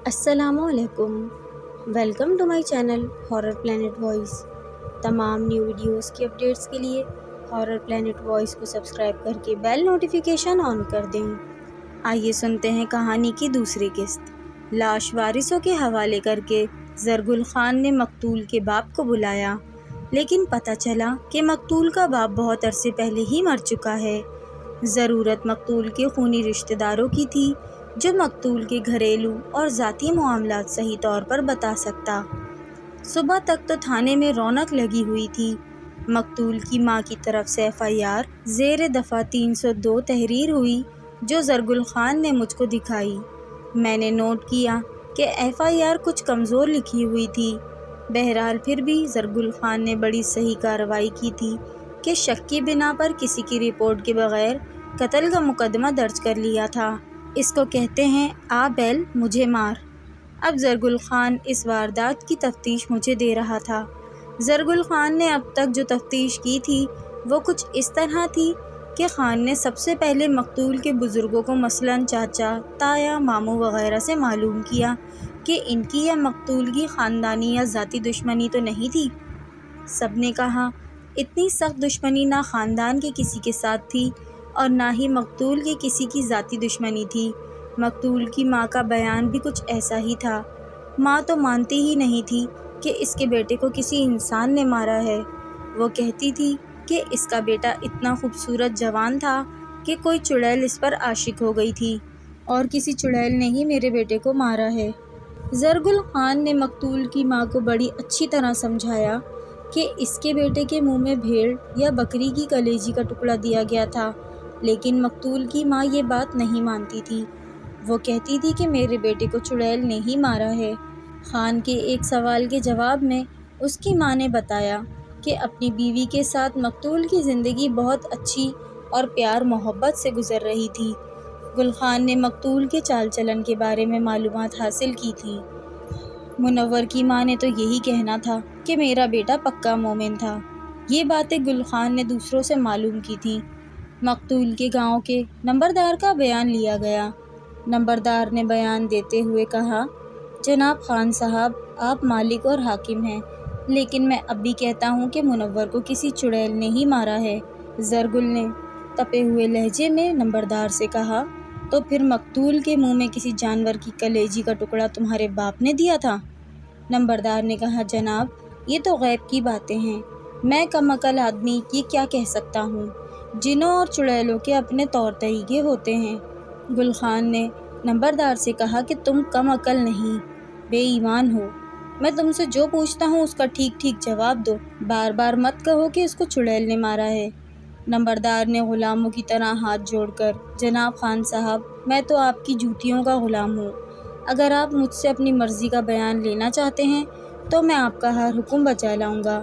السلام علیکم، welcome to my channel horror planet voice. تمام نیو ویڈیوز کی اپڈیٹس کے لیے ہارر پلینٹ وائس کو سبسکرائب کر کے بیل نوٹیفیکیشن آن کر دیں۔ آئیے سنتے ہیں کہانی کی دوسری قسط۔ لاش وارثوں کے حوالے کر کے زرگل خان نے مقتول کے باپ کو بلایا، لیکن پتہ چلا کہ مقتول کا باپ بہت عرصے پہلے ہی مر چکا ہے۔ ضرورت مقتول کے خونی رشتہ داروں کی تھی جو مقتول کے گھریلو اور ذاتی معاملات صحیح طور پر بتا سکتا۔ صبح تک تو تھانے میں رونق لگی ہوئی تھی۔ مقتول کی ماں کی طرف سے FIR زیر دفعہ 302 تحریر ہوئی جو زرگل خان نے مجھ کو دکھائی۔ میں نے نوٹ کیا کہ FIR کچھ کمزور لکھی ہوئی تھی۔ بہرحال پھر بھی زرگل خان نے بڑی صحیح کارروائی کی تھی کہ شک کی بنا پر کسی کی رپورٹ کے بغیر قتل کا مقدمہ درج کر لیا تھا۔ اس کو کہتے ہیں آ بیل مجھے مار۔ اب زرگل خان اس واردات کی تفتیش مجھے دے رہا تھا۔ زرگل خان نے اب تک جو تفتیش کی تھی وہ کچھ اس طرح تھی کہ خان نے سب سے پہلے مقتول کے بزرگوں کو مثلاً چاچا، تایا، ماموں وغیرہ سے معلوم کیا کہ ان کی یا مقتول کی خاندانی یا ذاتی دشمنی تو نہیں تھی۔ سب نے کہا اتنی سخت دشمنی نہ خاندان کے کسی کے ساتھ تھی اور نہ ہی مقتول کے کسی کی ذاتی دشمنی تھی۔ مقتول کی ماں کا بیان بھی کچھ ایسا ہی تھا۔ ماں تو مانتی ہی نہیں تھی کہ اس کے بیٹے کو کسی انسان نے مارا ہے۔ وہ کہتی تھی کہ اس کا بیٹا اتنا خوبصورت جوان تھا کہ کوئی چڑیل اس پر عاشق ہو گئی تھی اور کسی چڑیل نے ہی میرے بیٹے کو مارا ہے۔ زرگل خان نے مقتول کی ماں کو بڑی اچھی طرح سمجھایا کہ اس کے بیٹے کے منہ میں بھیڑ یا بکری کی کلیجی کا ٹکڑا دیا گیا تھا، لیکن مقتول کی ماں یہ بات نہیں مانتی تھی۔ وہ کہتی تھی کہ میرے بیٹے کو چڑیل نے ہی مارا ہے۔ خان کے ایک سوال کے جواب میں اس کی ماں نے بتایا کہ اپنی بیوی کے ساتھ مقتول کی زندگی بہت اچھی اور پیار محبت سے گزر رہی تھی۔ گل خان نے مقتول کے چال چلن کے بارے میں معلومات حاصل کی تھی۔ منور کی ماں نے تو یہی کہنا تھا کہ میرا بیٹا پکا مومن تھا۔ یہ باتیں گل خان نے دوسروں سے معلوم کی تھیں۔ مقتول کے گاؤں کے نمبردار کا بیان لیا گیا۔ نمبردار نے بیان دیتے ہوئے کہا، جناب خان صاحب، آپ مالک اور حاکم ہیں، لیکن میں اب بھی کہتا ہوں کہ منور کو کسی چڑیل نے ہی مارا ہے۔ زرگل نے تپے ہوئے لہجے میں نمبردار سے کہا، تو پھر مقتول کے منہ میں کسی جانور کی کلیجی کا ٹکڑا تمہارے باپ نے دیا تھا؟ نمبردار نے کہا، جناب یہ تو غیب کی باتیں ہیں، میں کم عقل آدمی یہ کیا کہہ سکتا ہوں۔ جنوں اور چڑیلوں کے اپنے طور طریقے ہوتے ہیں۔ گل خان نے نمبردار سے کہا کہ تم کم عقل نہیں، بے ایمان ہو۔ میں تم سے جو پوچھتا ہوں اس کا ٹھیک ٹھیک جواب دو، بار بار مت کہو کہ اس کو چڑیل نے مارا ہے۔ نمبردار نے غلاموں کی طرح ہاتھ جوڑ کر، جناب خان صاحب، میں تو آپ کی جوتیوں کا غلام ہوں۔ اگر آپ مجھ سے اپنی مرضی کا بیان لینا چاہتے ہیں تو میں آپ کا ہر حکم بجا لاؤں گا۔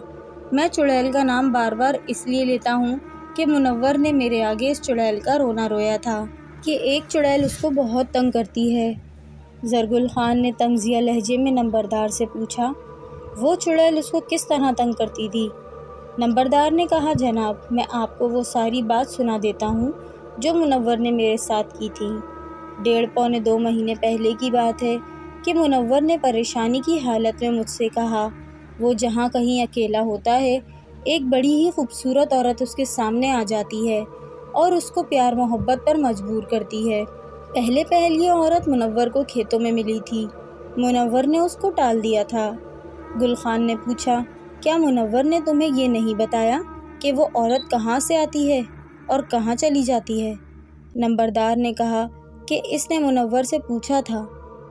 میں چڑیل کا نام بار بار اس لیے لیتا ہوں کہ منور نے میرے آگے اس چڑیل کا رونا رویا تھا کہ ایک چڑیل اس کو بہت تنگ کرتی ہے۔ زرگل خان نے طنزیہ لہجے میں نمبردار سے پوچھا، وہ چڑیل اس کو کس طرح تنگ کرتی تھی؟ نمبردار نے کہا، جناب میں آپ کو وہ ساری بات سنا دیتا ہوں جو منور نے میرے ساتھ کی تھی۔ 1.5-2 مہینے پہلے کی بات ہے کہ منور نے پریشانی کی حالت میں مجھ سے کہا، وہ جہاں کہیں اکیلا ہوتا ہے ایک بڑی ہی خوبصورت عورت اس کے سامنے آ جاتی ہے اور اس کو پیار محبت پر مجبور کرتی ہے۔ پہلے یہ عورت منور کو کھیتوں میں ملی تھی۔ منور نے اس کو ٹال دیا تھا۔ گل خان نے پوچھا، کیا منور نے تمہیں یہ نہیں بتایا کہ وہ عورت کہاں سے آتی ہے اور کہاں چلی جاتی ہے؟ نمبردار نے کہا کہ اس نے منور سے پوچھا تھا۔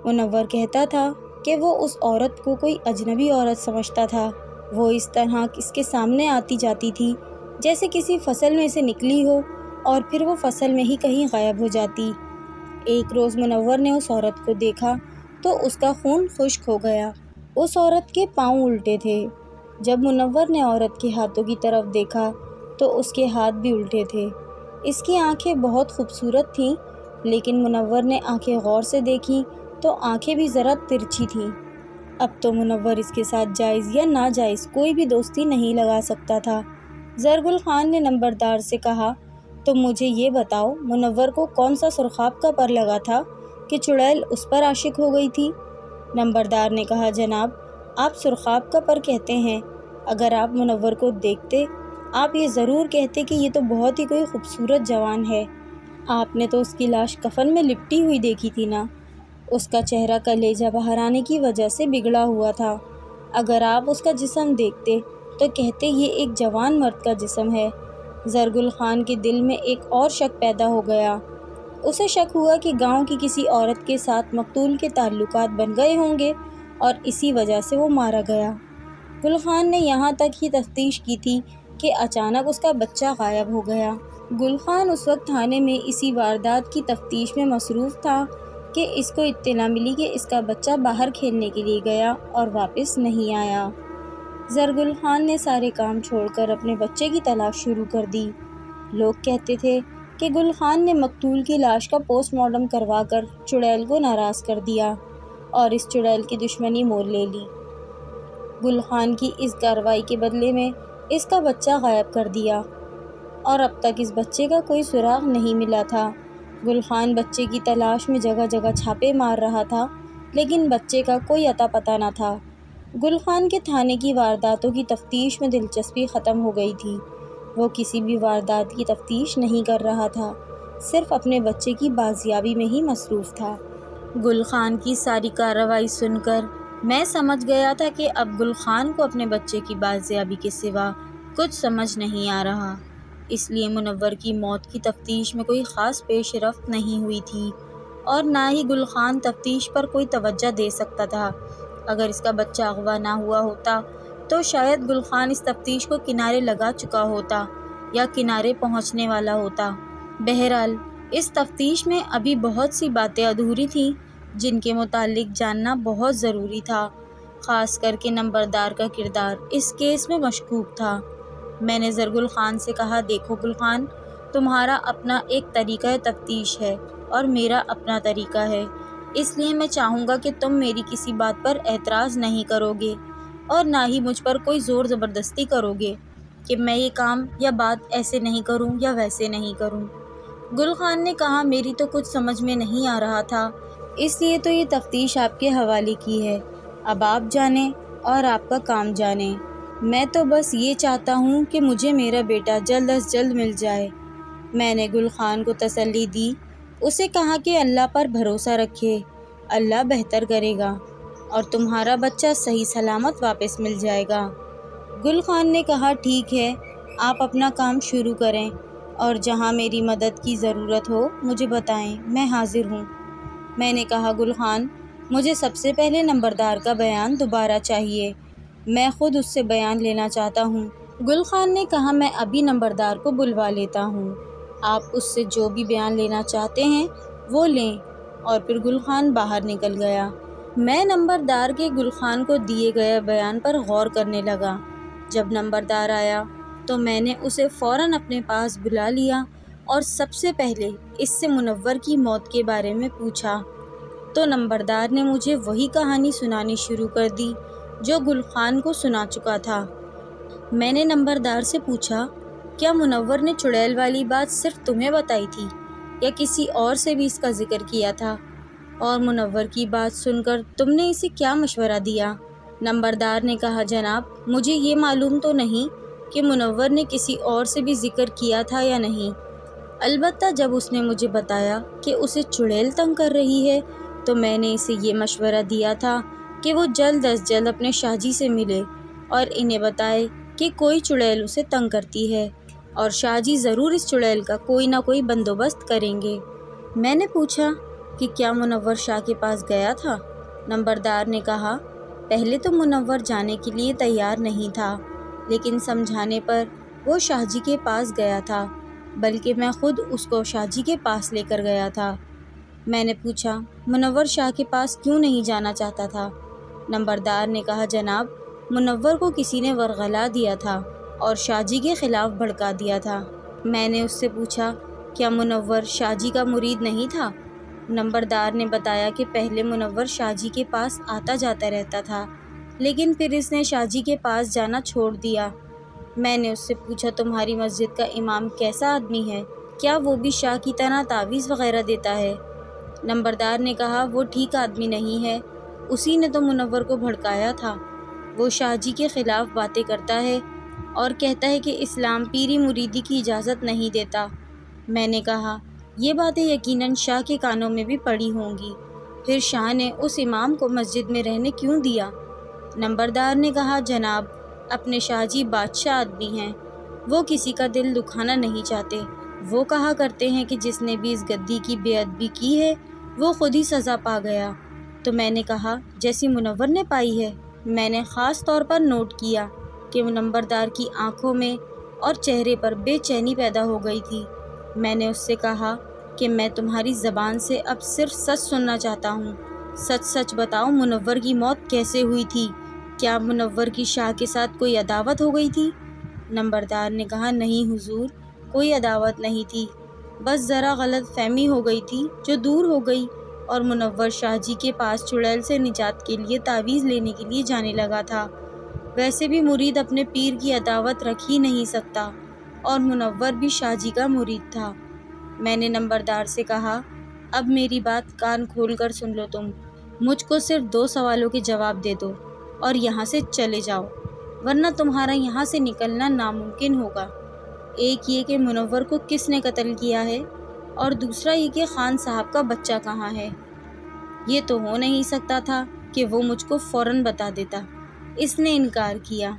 منور کہتا تھا کہ وہ اس عورت کو کوئی اجنبی عورت سمجھتا تھا۔ وہ اس طرح اس کے سامنے آتی جاتی تھی جیسے کسی فصل میں سے نکلی ہو اور پھر وہ فصل میں ہی کہیں غائب ہو جاتی۔ ایک روز منور نے اس عورت کو دیکھا تو اس کا خون خشک ہو گیا۔ اس عورت کے پاؤں الٹے تھے۔ جب منور نے عورت کے ہاتھوں کی طرف دیکھا تو اس کے ہاتھ بھی الٹے تھے۔ اس کی آنکھیں بہت خوبصورت تھیں، لیکن منور نے آنکھیں غور سے دیکھیں تو آنکھیں بھی ذرا ترچھی تھیں۔ اب تو منور اس کے ساتھ جائز یا ناجائز کوئی بھی دوستی نہیں لگا سکتا تھا۔ زرگل خان نے نمبردار سے کہا، تم مجھے یہ بتاؤ منور کو کون سا سرخاب کا پر لگا تھا کہ چڑیل اس پر عاشق ہو گئی تھی؟ نمبردار نے کہا جناب آپ سرخاب کا پر کہتے ہیں، اگر آپ منور کو دیکھتے آپ یہ ضرور کہتے کہ یہ تو بہت ہی کوئی خوبصورت جوان ہے۔ آپ نے تو اس کی لاش کفن میں لپٹی ہوئی دیکھی تھی نا، اس کا چہرہ کلیجہ باہر آنے کی وجہ سے بگڑا ہوا تھا۔ اگر آپ اس کا جسم دیکھتے تو کہتے یہ ایک جوان مرد کا جسم ہے۔ زرگل خان کے دل میں ایک اور شک پیدا ہو گیا۔ اسے شک ہوا کہ گاؤں کی کسی عورت کے ساتھ مقتول کے تعلقات بن گئے ہوں گے اور اسی وجہ سے وہ مارا گیا۔ گل خان نے یہاں تک ہی تفتیش کی تھی کہ اچانک اس کا بچہ غائب ہو گیا۔ گل خان اس وقت تھانے میں اسی واردات کی تفتیش میں مصروف تھا کہ اس کو اطلاع ملی کہ اس کا بچہ باہر کھیلنے کے لیے گیا اور واپس نہیں آیا۔ زرگل خان نے سارے کام چھوڑ کر اپنے بچے کی تلاش شروع کر دی۔ لوگ کہتے تھے کہ گل خان نے مقتول کی لاش کا پوسٹ مارٹم کروا کر چڑیل کو ناراض کر دیا اور اس چڑیل کی دشمنی مول لے لی۔ گل خان کی اس کارروائی کے بدلے میں اس کا بچہ غائب کر دیا اور اب تک اس بچے کا کوئی سراغ نہیں ملا تھا۔ گل خان بچے کی تلاش میں جگہ جگہ چھاپے مار رہا تھا لیکن بچے کا کوئی اتا پتہ نہ تھا۔ گل خان کے تھانے کی وارداتوں کی تفتیش میں دلچسپی ختم ہو گئی تھی۔ وہ کسی بھی واردات کی تفتیش نہیں کر رہا تھا، صرف اپنے بچے کی بازیابی میں ہی مصروف تھا۔ گل خان کی ساری کارروائی سن کر میں سمجھ گیا تھا کہ اب گل خان کو اپنے بچے کی بازیابی کے سوا کچھ سمجھ نہیں آ رہا، اس لیے منور کی موت کی تفتیش میں کوئی خاص پیش رفت نہیں ہوئی تھی اور نہ ہی گل خان تفتیش پر کوئی توجہ دے سکتا تھا۔ اگر اس کا بچہ اغوا نہ ہوا ہوتا تو شاید گل خان اس تفتیش کو کنارے لگا چکا ہوتا یا کنارے پہنچنے والا ہوتا۔ بہرحال اس تفتیش میں ابھی بہت سی باتیں ادھوری تھیں جن کے متعلق جاننا بہت ضروری تھا، خاص کر کے نمبردار کا کردار اس کیس میں مشکوک تھا۔ میں نے زرگل خان سے کہا دیکھو گل خان، تمہارا اپنا ایک طریقہ تفتیش ہے اور میرا اپنا طریقہ ہے، اس لیے میں چاہوں گا کہ تم میری کسی بات پر اعتراض نہیں کرو گے اور نہ ہی مجھ پر کوئی زور زبردستی کرو گے کہ میں یہ کام یا بات ایسے نہیں کروں یا ویسے نہیں کروں۔ گل خان نے کہا میری تو کچھ سمجھ میں نہیں آ رہا تھا، اس لیے تو یہ تفتیش آپ کے حوالے کی ہے، اب آپ جانیں اور آپ کا کام جانیں۔ میں تو بس یہ چاہتا ہوں کہ مجھے میرا بیٹا جلد از جلد مل جائے۔ میں نے گل خان کو تسلی دی، اسے کہا کہ اللہ پر بھروسہ رکھے، اللہ بہتر کرے گا اور تمہارا بچہ صحیح سلامت واپس مل جائے گا۔ گل خان نے کہا ٹھیک ہے، آپ اپنا کام شروع کریں اور جہاں میری مدد کی ضرورت ہو مجھے بتائیں، میں حاضر ہوں۔ میں نے کہا گل خان، مجھے سب سے پہلے نمبردار کا بیان دوبارہ چاہیے، میں خود اس سے بیان لینا چاہتا ہوں۔ گل خان نے کہا میں ابھی نمبردار کو بلوا لیتا ہوں، آپ اس سے جو بھی بیان لینا چاہتے ہیں وہ لیں، اور پھر گل خان باہر نکل گیا۔ میں نمبردار کے گل خان کو دیے گئے بیان پر غور کرنے لگا۔ جب نمبردار آیا تو میں نے اسے فوراً اپنے پاس بلا لیا اور سب سے پہلے اس سے منور کی موت کے بارے میں پوچھا تو نمبردار نے مجھے وہی کہانی سنانی شروع کر دی جو گل خان کو سنا چکا تھا۔ میں نے نمبردار سے پوچھا کیا منور نے چڑیل والی بات صرف تمہیں بتائی تھی یا کسی اور سے بھی اس کا ذکر کیا تھا، اور منور کی بات سن کر تم نے اسے کیا مشورہ دیا؟ نمبردار نے کہا جناب مجھے یہ معلوم تو نہیں کہ منور نے کسی اور سے بھی ذکر کیا تھا یا نہیں، البتہ جب اس نے مجھے بتایا کہ اسے چڑیل تنگ کر رہی ہے تو میں نے اسے یہ مشورہ دیا تھا کہ وہ جلد از جلد اپنے شاہ جی سے ملے اور انہیں بتائے کہ کوئی چڑیل اسے تنگ کرتی ہے اور شاہ جی ضرور اس چڑیل کا کوئی نہ کوئی بندوبست کریں گے۔ میں نے پوچھا کہ کیا منور شاہ کے پاس گیا تھا؟ نمبردار نے کہا پہلے تو منور جانے کے لیے تیار نہیں تھا، لیکن سمجھانے پر وہ شاہ جی کے پاس گیا تھا، بلکہ میں خود اس کو شاہ جی کے پاس لے کر گیا تھا۔ میں نے پوچھا منور شاہ کے پاس کیوں نہیں جانا چاہتا تھا؟ نمبردار نے کہا جناب منور کو کسی نے ورغلا دیا تھا اور شاہ جی کے خلاف بھڑکا دیا تھا۔ میں نے اس سے پوچھا کیا منور شاہ جی کا مرید نہیں تھا؟ نمبردار نے بتایا کہ پہلے منور شاہ جی کے پاس آتا جاتا رہتا تھا، لیکن پھر اس نے شاہ جی کے پاس جانا چھوڑ دیا۔ میں نے اس سے پوچھا تمہاری مسجد کا امام کیسا آدمی ہے؟ کیا وہ بھی شاہ کی طرح تعویذ وغیرہ دیتا ہے؟ نمبردار نے کہا وہ ٹھیک آدمی نہیں ہے، اسی نے تو منور کو بھڑکایا تھا۔ وہ شاہ جی کے خلاف باتیں کرتا ہے اور کہتا ہے کہ اسلام پیری مریدی کی اجازت نہیں دیتا۔ میں نے کہا یہ باتیں یقیناً شاہ کے کانوں میں بھی پڑی ہوں گی، پھر شاہ نے اس امام کو مسجد میں رہنے کیوں دیا؟ نمبردار نے کہا جناب، اپنے شاہ جی بادشاہ آدمی ہیں، وہ کسی کا دل دکھانا نہیں چاہتے۔ وہ کہا کرتے ہیں کہ جس نے بھی اس گدی کی بے ادبی کی ہے وہ خود ہی سزا پا گیا۔ تو میں نے کہا جیسی منور نے پائی ہے۔ میں نے خاص طور پر نوٹ کیا کہ نمبردار کی آنکھوں میں اور چہرے پر بے چینی پیدا ہو گئی تھی۔ میں نے اس سے کہا کہ میں تمہاری زبان سے اب صرف سچ سننا چاہتا ہوں۔ سچ سچ بتاؤ، منور کی موت کیسے ہوئی تھی؟ کیا منور کی شاہ کے ساتھ کوئی عداوت ہو گئی تھی؟ نمبردار نے کہا نہیں حضور، کوئی عداوت نہیں تھی، بس ذرا غلط فہمی ہو گئی تھی جو دور ہو گئی، اور منور شاہ جی کے پاس چڑیل سے نجات کے لیے تعویذ لینے کے لیے جانے لگا تھا۔ ویسے بھی مرید اپنے پیر کی عداوت رکھ ہی نہیں سکتا، اور منور بھی شاہ جی کا مرید تھا۔ میں نے نمبردار سے کہا اب میری بات کان کھول کر سن لو، تم مجھ کو صرف 2 سوالوں کے جواب دے دو اور یہاں سے چلے جاؤ، ورنہ تمہارا یہاں سے نکلنا ناممکن ہوگا۔ ایک یہ کہ منور کو کس نے قتل کیا ہے، اور دوسرا یہ کہ خان صاحب کا بچہ کہاں ہے۔ یہ تو ہو نہیں سکتا تھا کہ وہ مجھ کو فوراً بتا دیتا۔ اس نے انکار کیا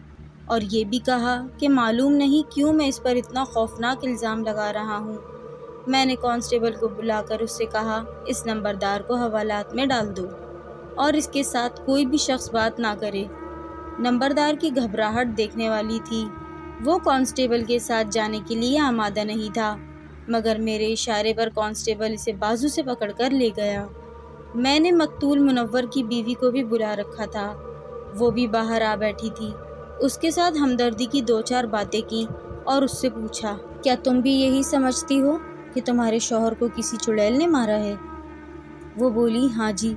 اور یہ بھی کہا کہ معلوم نہیں کیوں میں اس پر اتنا خوفناک الزام لگا رہا ہوں۔ میں نے کانسٹیبل کو بلا کر اس سے کہا اس نمبردار کو حوالات میں ڈال دو اور اس کے ساتھ کوئی بھی شخص بات نہ کرے۔ نمبردار کی گھبراہٹ دیکھنے والی تھی۔ وہ کانسٹیبل کے ساتھ جانے کے لیے آمادہ نہیں تھا، مگر میرے اشارے پر کانسٹیبل اسے بازو سے پکڑ کر لے گیا۔ میں نے مقتول منور کی بیوی کو بھی بلا رکھا تھا، وہ بھی باہر آ بیٹھی تھی۔ اس کے ساتھ ہمدردی کی 2-4 باتیں کیں اور اس سے پوچھا کیا تم بھی یہی سمجھتی ہو کہ تمہارے شوہر کو کسی چڑیل نے مارا ہے؟ وہ بولی ہاں جی،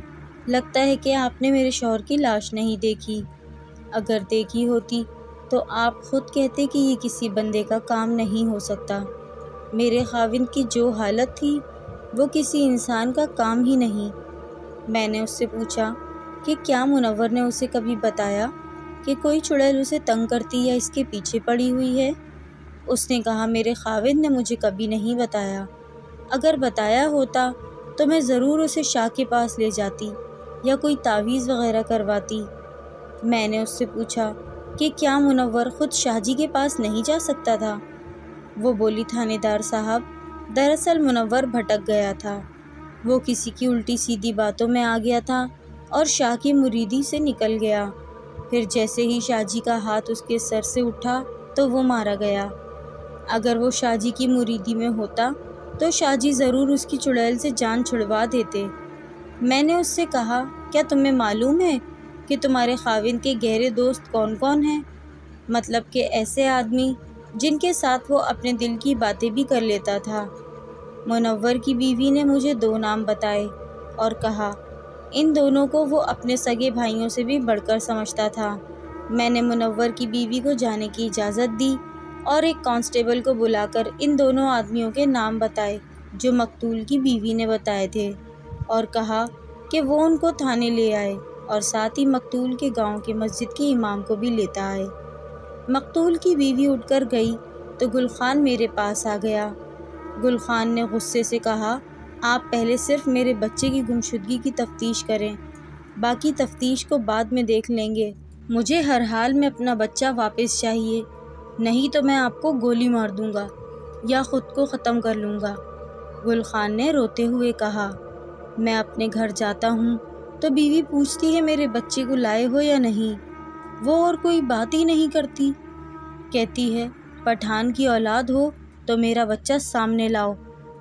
لگتا ہے کہ آپ نے میرے شوہر کی لاش نہیں دیکھی۔ اگر دیکھی ہوتی تو آپ خود کہتے کہ یہ کسی بندے کا کام نہیں ہو سکتا۔ میرے خاوند کی جو حالت تھی وہ کسی انسان کا کام ہی نہیں۔ میں نے اس سے پوچھا کہ کیا منور نے اسے کبھی بتایا کہ کوئی چڑیل اسے تنگ کرتی یا اس کے پیچھے پڑی ہوئی ہے؟ اس نے کہا میرے خاوند نے مجھے کبھی نہیں بتایا، اگر بتایا ہوتا تو میں ضرور اسے شاہ کے پاس لے جاتی یا کوئی تعویذ وغیرہ کرواتی۔ میں نے اس سے پوچھا کہ کیا منور خود شاہ جی کے پاس نہیں جا سکتا تھا؟ وہ بولی تھانے دار صاحب، دراصل منور بھٹک گیا تھا، وہ کسی کی الٹی سیدھی باتوں میں آ گیا تھا اور شاہ کی مریدی سے نکل گیا، پھر جیسے ہی شاہ جی کا ہاتھ اس کے سر سے اٹھا تو وہ مارا گیا۔ اگر وہ شاہ جی کی مریدی میں ہوتا تو شاہ جی ضرور اس کی چڑیل سے جان چھڑوا دیتے۔ میں نے اس سے کہا کیا تمہیں معلوم ہے کہ تمہارے خاوند کے گہرے دوست کون کون ہیں؟ مطلب کہ ایسے آدمی جن کے ساتھ وہ اپنے دل کی باتیں بھی کر لیتا تھا۔ منور کی بیوی نے مجھے 2 نام بتائے اور کہا ان دونوں کو وہ اپنے سگے بھائیوں سے بھی بڑھ کر سمجھتا تھا۔ میں نے منور کی بیوی کو جانے کی اجازت دی اور ایک کانسٹیبل کو بلا کر ان دونوں آدمیوں کے نام بتائے جو مقتول کی بیوی نے بتائے تھے، اور کہا کہ وہ ان کو تھانے لے آئے اور ساتھ ہی مقتول کے گاؤں کے مسجد کے امام کو بھی لیتا آئے۔ مقتول کی بیوی اٹھ کر گئی تو گل خان میرے پاس آ گیا۔ گل خان نے غصے سے کہا آپ پہلے صرف میرے بچے کی گمشدگی کی تفتیش کریں، باقی تفتیش کو بعد میں دیکھ لیں گے، مجھے ہر حال میں اپنا بچہ واپس چاہیے، نہیں تو میں آپ کو گولی مار دوں گا یا خود کو ختم کر لوں گا۔ گل خان نے روتے ہوئے کہا میں اپنے گھر جاتا ہوں تو بیوی پوچھتی ہے میرے بچے کو لائے ہو یا نہیں، وہ اور کوئی بات ہی نہیں کرتی، کہتی ہے پٹھان کی اولاد ہو تو میرا بچہ سامنے لاؤ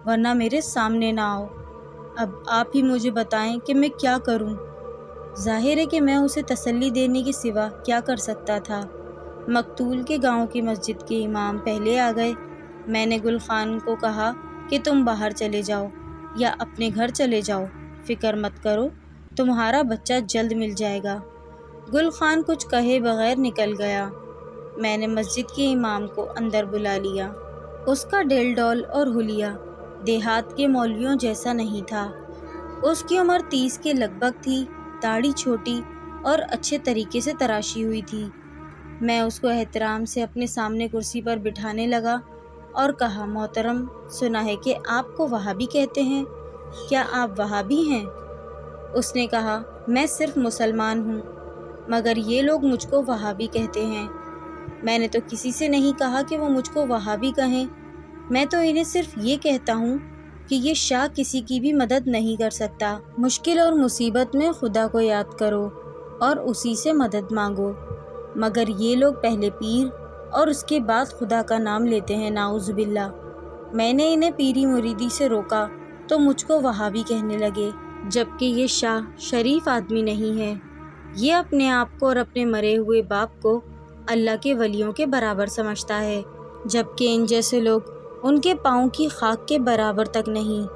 ورنہ میرے سامنے نہ آؤ۔ اب آپ ہی مجھے بتائیں کہ میں کیا کروں؟ ظاہر ہے کہ میں اسے تسلی دینے کے سوا کیا کر سکتا تھا۔ مقتول کے گاؤں کی مسجد کے امام پہلے آ گئے۔ میں نے گل خان کو کہا کہ تم باہر چلے جاؤ یا اپنے گھر چلے جاؤ، فکر مت کرو، تمہارا بچہ جلد مل جائے گا۔ گل خان کچھ کہے بغیر نکل گیا۔ میں نے مسجد کے امام کو اندر بلا لیا۔ اس کا ڈیل ڈول اور حلیہ دیہات کے مولویوں جیسا نہیں تھا۔ اس کی عمر 30 کے لگ بھگ تھی، داڑھی چھوٹی اور اچھے طریقے سے تراشی ہوئی تھی۔ میں اس کو احترام سے اپنے سامنے کرسی پر بٹھانے لگا اور کہا، محترم، سنا ہے کہ آپ کو وہابی کہتے ہیں، کیا آپ وہابی ہیں؟ اس نے کہا، میں صرف مسلمان ہوں، مگر یہ لوگ مجھ کو وہابی کہتے ہیں۔ میں نے تو کسی سے نہیں کہا کہ وہ مجھ کو وہابی کہیں، میں تو انہیں صرف یہ کہتا ہوں کہ یہ شاہ کسی کی بھی مدد نہیں کر سکتا۔ مشکل اور مصیبت میں خدا کو یاد کرو اور اسی سے مدد مانگو، مگر یہ لوگ پہلے پیر اور اس کے بعد خدا کا نام لیتے ہیں، نعوذ باللہ۔ میں نے انہیں پیری مریدی سے روکا تو مجھ کو وہابی کہنے لگے، جبکہ یہ شاہ شریف آدمی نہیں ہے۔ یہ اپنے آپ کو اور اپنے مرے ہوئے باپ کو اللہ کے ولیوں کے برابر سمجھتا ہے، جبکہ ان جیسے لوگ ان کے پاؤں کی خاک کے برابر تک نہیں۔